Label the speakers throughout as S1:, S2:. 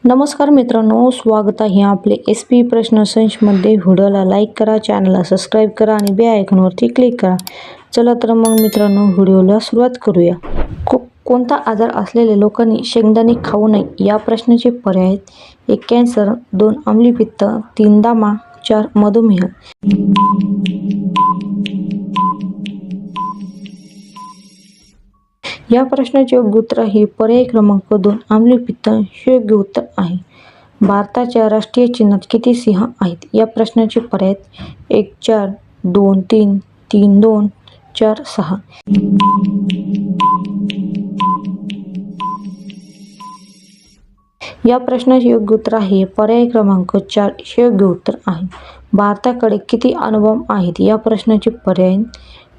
S1: नमस्कार मित्रांनो, स्वागत आहे आपले SP प्रश्न संचमध्ये. व्हिडिओला लाईक करा, चॅनलला सबस्क्राईब करा आणि बेल आयकॉनवरती क्लिक करा. चला तर मग मित्रांनो, व्हिडिओला सुरुवात करूया. कोणता आजार असलेल्या लोकांनी शेंगदाणे खाऊ नये या प्रश्नाचे पर्याय आहेत. 1 कॅन्सर, 2 अम्लपित्त, 3 दमा, 4 मधुमेह. या प्रश्नाचे योग्य उत्तर आहे पर्याय क्रमांक 2 अम्लपित्त हे योग्य उत्तर आहे. भारताच्या राष्ट्रीय चिन्हात किती सिंह आहेत या प्रश्नाचे पर्याय 1 4 2 3 3 2 4 6. या प्रश्नाचे योग्य उत्तर आहे पर्याय क्रमांक 4 हे योग्य उत्तर आहे. भारताकडे किती अणुबॉम्ब आहेत या प्रश्नाचे पर्याय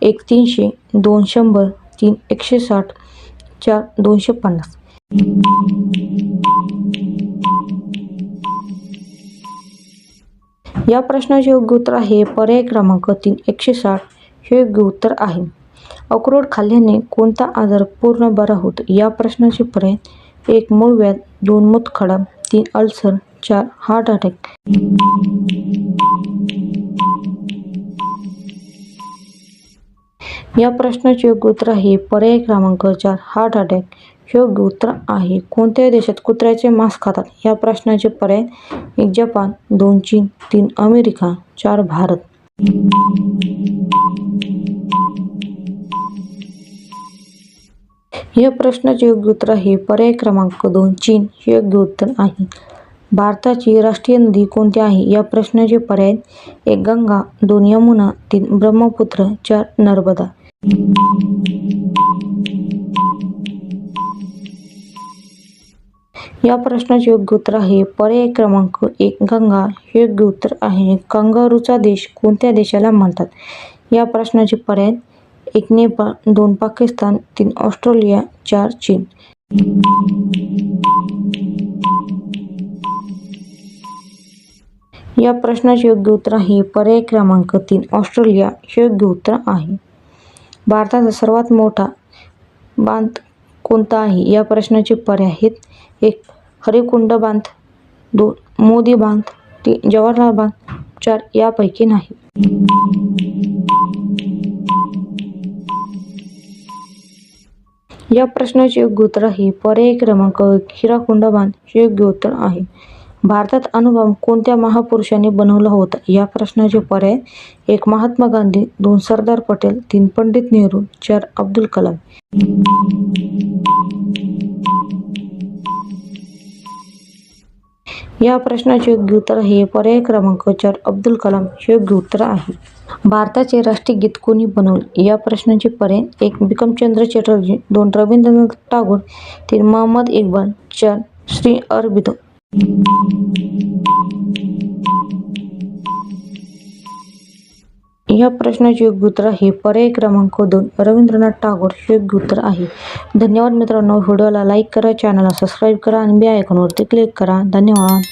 S1: 1 300 2 100 3 160 4 250. या प्रश्नाचे योग्य उत्तर आहे पर्याय क्रमांक 3 160 हे योग्य उत्तर आहे. अक्रोड खाल्ल्याने कोणता आजार पूर्ण बरा होतो या प्रश्नाचे पर्याय 1 मूळव्याध, 2 मूतखडा, 3 अल्सर, 4 हार्ट अटॅक. या प्रश्नाचे योग्य उत्तर आहे पर्याय क्रमांक 4 हार्ट अटॅक हे योग्य उत्तर आहे. कोणत्या देशात कुत्र्याचे मांस खातात या प्रश्नाचे पर्याय 1 जपान, 2 चीन, 3 अमेरिका, 4 भारत. या प्रश्नाचे योग्य उत्तर आहे पर्याय क्रमांक 2 चीन हे योग्य उत्तर आहे. भारताची राष्ट्रीय नदी कोणती आहे या प्रश्नाचे पर्याय 1 गंगा, 2 यमुना, 3 ब्रह्मपुत्र, 4 नर्मदा. या प्रश्नाचे योग्य उत्तर आहे पर्याय क्रमांक 1 गंगा हे योग्य उत्तर आहे. कंगारूचा देश कोणत्या देशाला म्हणतात या प्रश्नाचे पर्याय 1 नेपाळ, 2 पाकिस्तान, 3 ऑस्ट्रेलिया, 4 चीन. या प्रश्नाचे योग्य उत्तर आहे पर्याय क्रमांक 3 ऑस्ट्रेलिया हे योग्य उत्तर आहे. भारताचा सर्वात मोठा बांध कोणता आहे या प्रश्नाचे पर्याय आहेत 1 हरिकुंड बांध, 2 मोदी बांध, 3 जवाहरलाल बांध, 4 यापैकी नाही. या प्रश्नाचे योग्य उत्तर आहे पर्याय क्रमांक 1 हिराकुंड बांध हे योग्य उत्तर आहे. भारतात अणुबॉम्ब कोणत्या महापुरुषाने बनवला होता या प्रश्नाचे पर्याय 1 महात्मा गांधी, 2 सरदार पटेल, 3 पंडित नेहरू, 4 अब्दुल कलाम. या प्रश्नाचे योग्य उत्तर आहे पर्याय क्रमांक 4 अब्दुल कलाम हे योग्य उत्तर आहे. भारताचे राष्ट्रीय गीत कोणी बनवले या प्रश्नाचे पर्याय 1 बिकमचंद्र चटर्जी, 2 रवींद्रनाथ टागोर, 3 मोहम्मद इक्बाल, 4 श्री अरबिंदो. या प्रश्नाचे योग्य उत्तर आहे पर्याय क्रमांक 2 रवींद्रनाथ टागोर हे योग्य उत्तर आहे. धन्यवाद मित्रांनो, व्हिडिओला लाईक करा, चॅनलला सबस्क्राईब करा आणि बेल आयकॉनवरती क्लिक करा. धन्यवाद.